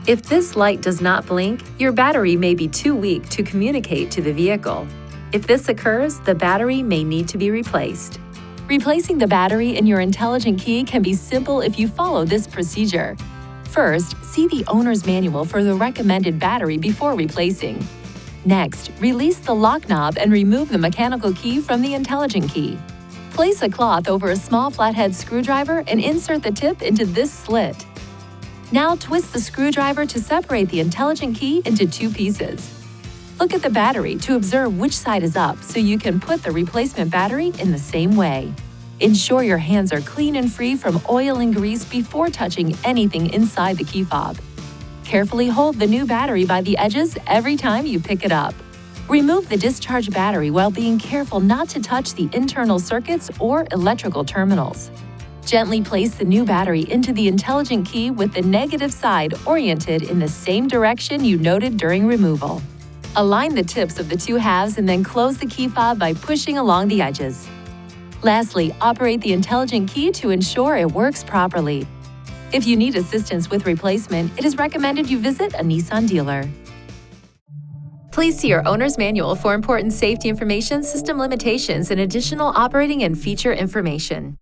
If this light does not blink, your battery may be too weak to communicate to the vehicle. If this occurs, the battery may need to be replaced. Replacing the battery in your intelligent key can be simple if you follow this procedure. First, see the owner's manual for the recommended battery before replacing. Next, release the lock knob and remove the mechanical key from the intelligent key. Place a cloth over a small flathead screwdriver and insert the tip into this slit. Now twist the screwdriver to separate the intelligent key into two pieces. Look at the battery to observe which side is up so you can put the replacement battery in the same way. Ensure your hands are clean and free from oil and grease before touching anything inside the key fob. Carefully hold the new battery by the edges every time you pick it up. Remove the discharged battery while being careful not to touch the internal circuits or electrical terminals. Gently place the new battery into the intelligent key with the negative side oriented in the same direction you noted during removal. Align the tips of the two halves and then close the key fob by pushing along the edges. Lastly, operate the intelligent key to ensure it works properly. If you need assistance with replacement, it is recommended you visit a Nissan dealer. Please see your owner's manual for important safety information, system limitations, and additional operating and feature information.